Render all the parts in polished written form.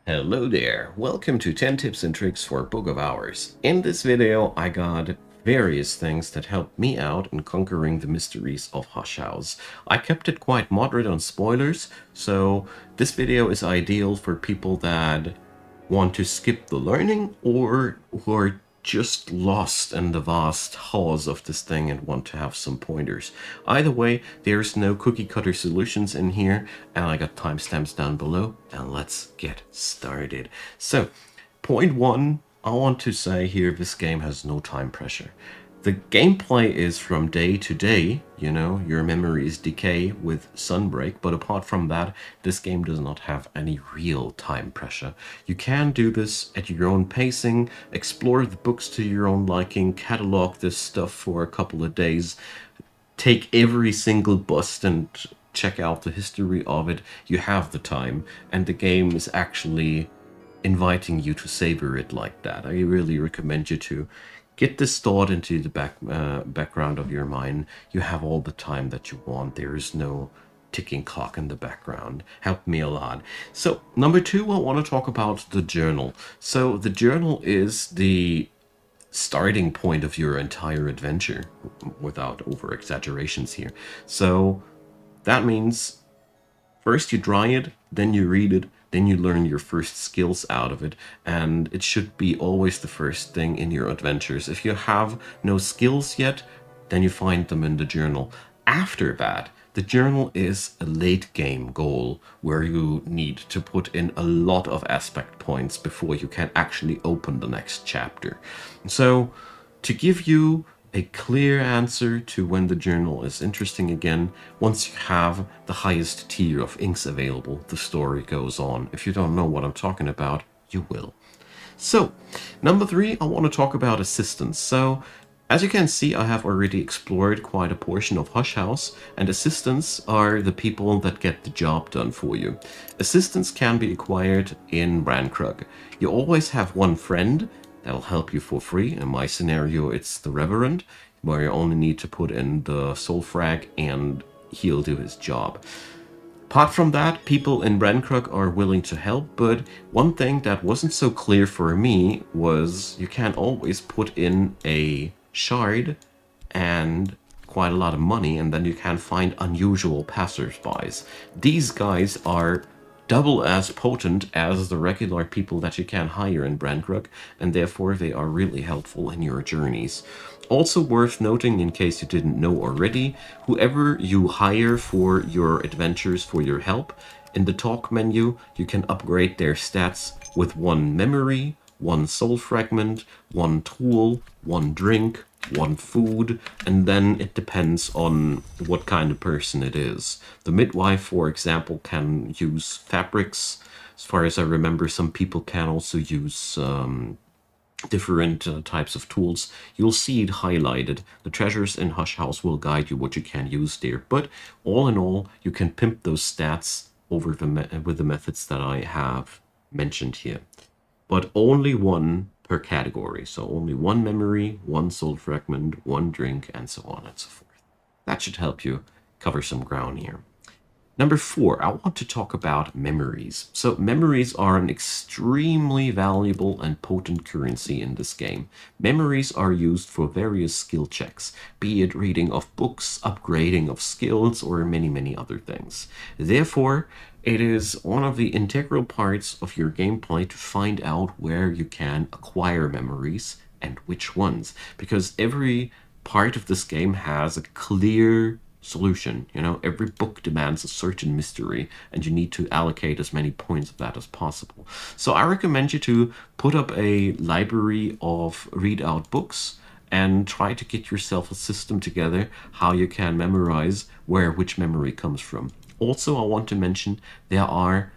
Hello there, welcome to 10 tips and tricks for Book of Hours. In this video I got various things that helped me out in conquering the mysteries of Hush House. I kept it quite moderate on spoilers, so this video is ideal for people that want to skip the learning or who are just lost in the vast halls of this thing and want to have some pointers. Either way, there's no cookie cutter solutions in here, and I got timestamps down below, and let's get started. So, point one, I want to say here, this game has no time pressure. The gameplay is from day to day, you know, your memories decay with Sunbreak, but apart from that, this game does not have any real time pressure. You can do this at your own pacing, explore the books to your own liking, catalog this stuff for a couple of days, take every single bust and check out the history of it. You have the time, and the game is actually inviting you to savor it like that. I really recommend you to get this thought into the background of your mind. You have all the time that you want. There is no ticking clock in the background. Helped me a lot. So number two, I want to talk about the journal. So the journal is the starting point of your entire adventure, without over exaggerations here. So that means first you dry it, then you read it, then you learn your first skills out of it, and it should be always the first thing in your adventures. If you have no skills yet, then you find them in the journal. After that, the journal is a late game goal where you need to put in a lot of aspect points before you can actually open the next chapter. So, to give you a clear answer to when the journal is interesting again, once you have the highest tier of inks available, the story goes on. If you don't know what I'm talking about, you will. So, number three, I want to talk about assistants. So, as you can see, I have already explored quite a portion of Hush House, and assistants are the people that get the job done for you. Assistants can be acquired in Rankrug. You always have one friend that'll help you for free. In my scenario, it's the Reverend, where you only need to put in the soul frag and he'll do his job. Apart from that, people in Rankrug are willing to help, but one thing that wasn't so clear for me was you can always put in a shard and quite a lot of money, and then you can find unusual passersbys. These guys are double as potent as the regular people that you can hire in Brandrug, and therefore they are really helpful in your journeys. Also worth noting, in case you didn't know already, whoever you hire for your adventures, for your help, in the talk menu you can upgrade their stats with one memory, one soul fragment, one tool, one drink, one food, and then it depends on what kind of person it is. The midwife, for example, can use fabrics. As far as I remember, some people can also use different types of tools. You'll see it highlighted. The treasures in Hush House will guide you what you can use there, but all in all, you can pimp those stats over with the methods that I have mentioned here. But only one per category. So only one memory, one soul fragment, one drink, and so on and so forth. That should help you cover some ground here. Number four, I want to talk about memories. So memories are an extremely valuable and potent currency in this game. Memories are used for various skill checks, be it reading of books, upgrading of skills, or many other things. Therefore, it is one of the integral parts of your gameplay to find out where you can acquire memories and which ones, because every part of this game has a clear solution. You know, every book demands a certain mystery, and you need to allocate as many points of that as possible. So I recommend you to put up a library of read-out books and try to get yourself a system together how you can memorize where which memory comes from. Also, I want to mention there are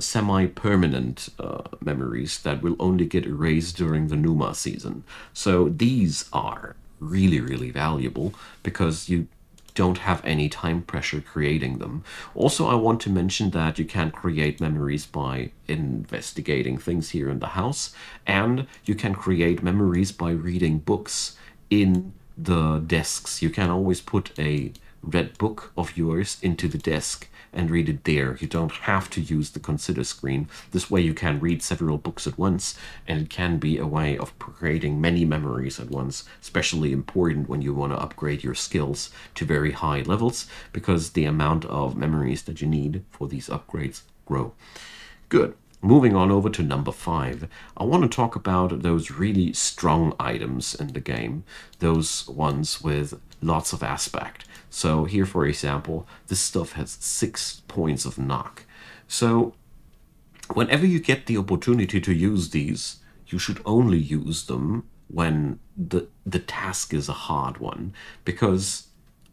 semi-permanent memories that will only get erased during the Numa season. So these are really valuable because you don't have any time pressure creating them. Also, I want to mention that you can create memories by investigating things here in the house, and you can create memories by reading books in the desks. You can always put a red book of yours into the desk and read it there. You don't have to use the consider screen. This way you can read several books at once, and it can be a way of creating many memories at once, especially important when you want to upgrade your skills to very high levels, because the amount of memories that you need for these upgrades grow. Good. Moving on over to number 5, I want to talk about those really strong items in the game, those ones with lots of aspect. So here, for example, this stuff has 6 points of knock. So whenever you get the opportunity to use these, you should only use them when the task is a hard one, because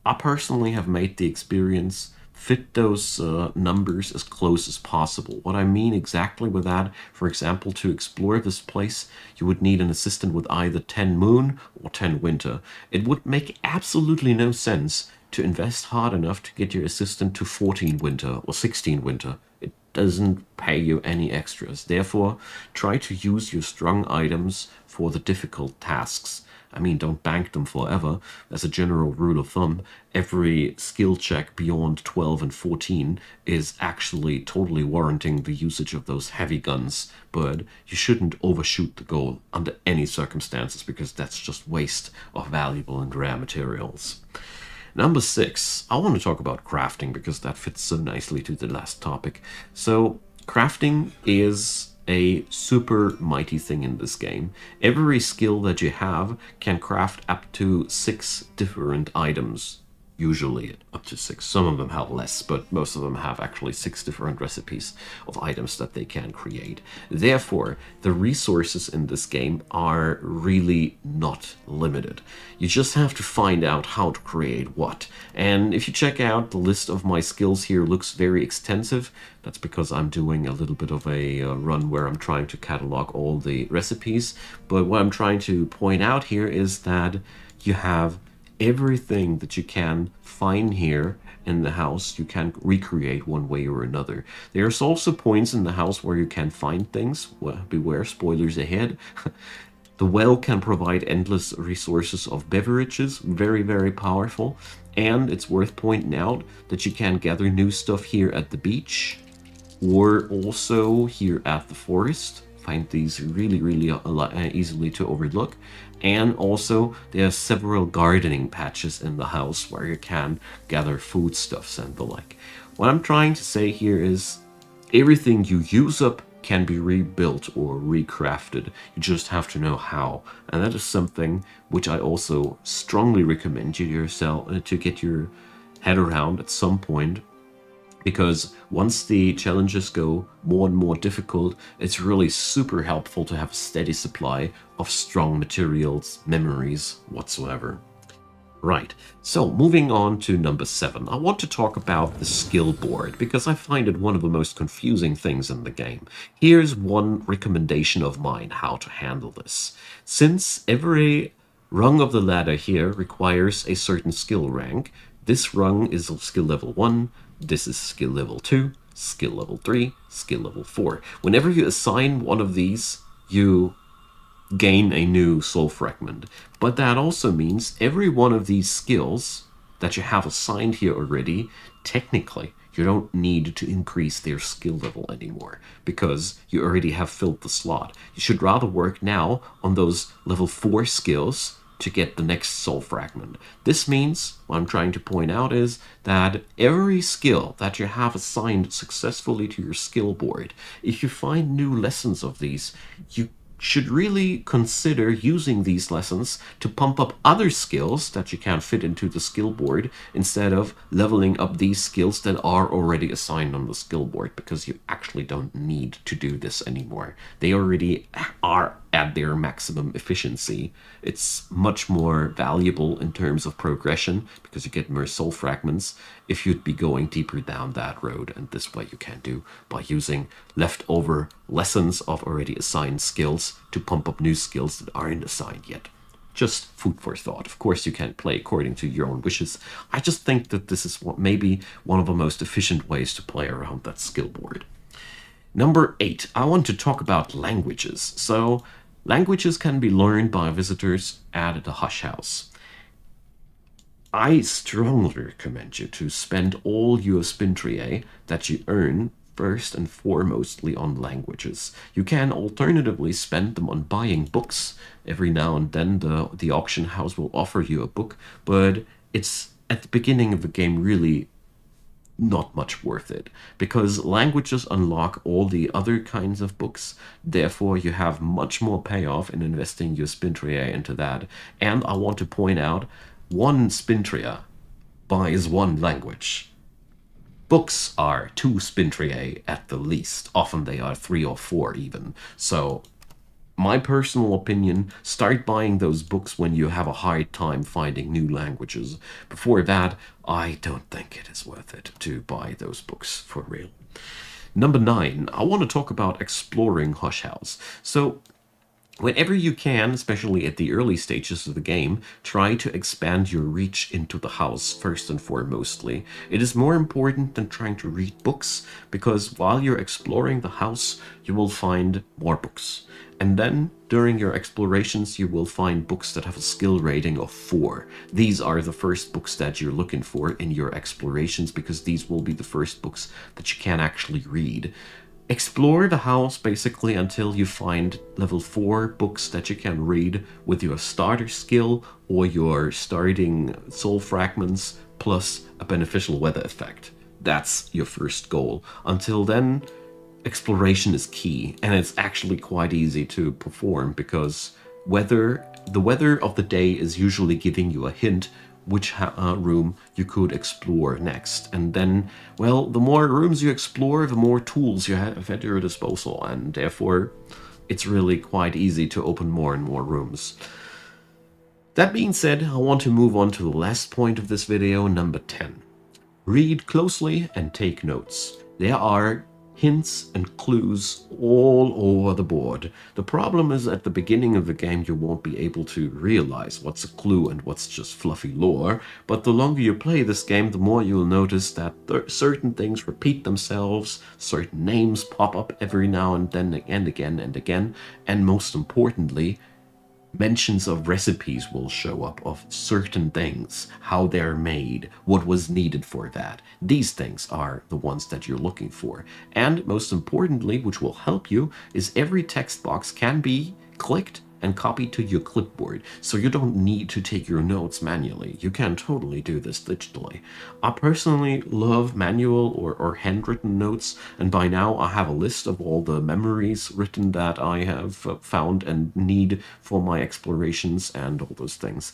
I personally have made the experience fit those numbers as close as possible. What I mean exactly with that, for example, to explore this place, you would need an assistant with either 10 moon or 10 winter. It would make absolutely no sense to invest hard enough to get your assistant to 14 winter or 16 winter. It doesn't pay you any extras. Therefore, try to use your strong items for the difficult tasks. I mean, don't bank them forever. As a general rule of thumb, every skill check beyond 12 and 14 is actually totally warranting the usage of those heavy guns, but you shouldn't overshoot the goal under any circumstances, because that's just waste of valuable and rare materials. Number 6, I want to talk about crafting, because that fits so nicely to the last topic. So, crafting is a super mighty thing in this game. Every skill that you have can craft up to 6 different items. Usually up to 6. Some of them have less, but most of them have actually 6 different recipes of items that they can create. Therefore, the resources in this game are really not limited. You just have to find out how to create what. And if you check out the list of my skills here, looks very extensive. That's because I'm doing a little bit of a run where I'm trying to catalog all the recipes. But what I'm trying to point out here is that you have everything that you can find here in the house, you can recreate one way or another. There's also points in the house where you can find things. Well, beware, spoilers ahead. The well can provide endless resources of beverages, very, very powerful. And it's worth pointing out that you can gather new stuff here at the beach, or also here at the forest. Find these really, really easily to overlook. And also, there are several gardening patches in the house where you can gather foodstuffs and the like. What I'm trying to say here is, everything you use up can be rebuilt or recrafted. You just have to know how. And that is something which I also strongly recommend you yourself to get your head around at some point. Because once the challenges go more and more difficult, it's really super helpful to have a steady supply of strong materials, memories, whatsoever. Right, so moving on to number 7, I want to talk about the skill board, because I find it one of the most confusing things in the game. Here's one recommendation of mine how to handle this. Since every rung of the ladder here requires a certain skill rank, this rung is skill level 1, this is skill level 2, skill level 3, skill level 4. Whenever you assign one of these, you gain a new soul fragment. But that also means every one of these skills that you have assigned here already, technically, you don't need to increase their skill level anymore, because you already have filled the slot. You should rather work now on those level 4 skills to get the next soul fragment. This means, what I'm trying to point out is that every skill that you have assigned successfully to your skill board, if you find new lessons of these, you should really consider using these lessons to pump up other skills that you can fit into the skill board, instead of leveling up these skills that are already assigned on the skill board, because you actually don't need to do this anymore. They already are at their maximum efficiency. It's much more valuable in terms of progression, because you get more soul fragments if you'd be going deeper down that road, and this way you can do by using leftover lessons of already assigned skills to pump up new skills that aren't assigned yet. Just food for thought. Of course, you can play according to your own wishes. I just think that this is maybe one of the most efficient ways to play around that skill board. Number 8, I want to talk about languages. So, languages can be learned by visitors at the Hush House. I strongly recommend you to spend all your Spintria that you earn first and foremostly on languages. You can alternatively spend them on buying books. Every now and then the auction house will offer you a book, but it's at the beginning of the game really not much worth it, because languages unlock all the other kinds of books. Therefore, you have much more payoff in investing your Spintria into that. And I want to point out, one Spintria buys one language. Books are two Spintria at the least. Often they are three or four even. So my personal opinion, start buying those books when you have a hard time finding new languages. Before that, I don't think it is worth it to buy those books for real. Number 9, I want to talk about exploring Hush House. So whenever you can, especially at the early stages of the game, try to expand your reach into the house first and foremostly. It is more important than trying to read books, because while you're exploring the house, you will find more books. And then, during your explorations, you will find books that have a skill rating of 4. These are the first books that you're looking for in your explorations, because these will be the first books that you can actually read. Explore the house basically until you find level 4 books that you can read with your starter skill or your starting soul fragments plus a beneficial weather effect. That's your first goal. Until then, exploration is key, and it's actually quite easy to perform because the weather of the day is usually giving you a hint which room you could explore next. And then, well, the more rooms you explore, the more tools you have at your disposal, and therefore it's really quite easy to open more and more rooms. That being said, I want to move on to the last point of this video, number 10. Read closely and take notes. There are hints and clues all over the board. The problem is at the beginning of the game you won't be able to realize what's a clue and what's just fluffy lore, but the longer you play this game, the more you'll notice that certain things repeat themselves, certain names pop up every now and then and again and again, and most importantly, mentions of recipes will show up of certain things, how they're made, what was needed for that. These things are the ones that you're looking for. And most importantly, which will help you, is every text box can be clicked and copied to your clipboard, so you don't need to take your notes manually. You can totally do this digitally. I personally love manual or handwritten notes, and by now I have a list of all the memories written that I have found and need for my explorations and all those things.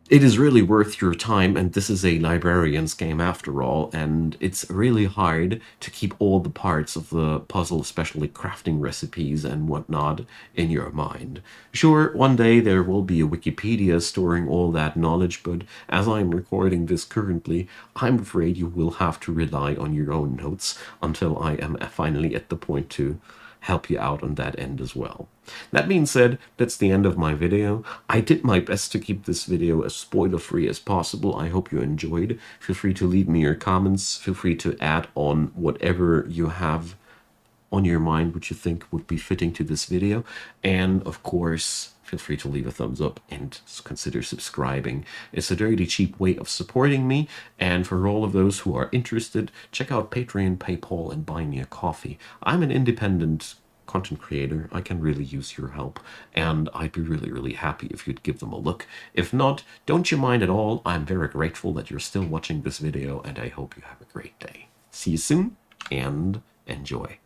It is really worth your time, and this is a librarian's game after all, and it's really hard to keep all the parts of the puzzle, especially crafting recipes and whatnot, in your mind. Sure, one day there will be a Wikipedia storing all that knowledge, but as I'm recording this currently, I'm afraid you will have to rely on your own notes until I am finally at the point to help you out on that end as well. That being said, that's the end of my video. I did my best to keep this video as spoiler-free as possible. I hope you enjoyed. Feel free to leave me your comments. Feel free to add on whatever you have on your mind which you think would be fitting to this video. And of course, feel free to leave a thumbs up and consider subscribing. It's a dirty cheap way of supporting me, and for all of those who are interested, check out Patreon, PayPal, and buy me a coffee. I'm an independent content creator. I can really use your help, and I'd be really happy if you'd give them a look. If not, don't you mind at all. I'm very grateful that you're still watching this video, and I hope you have a great day. See you soon, and enjoy.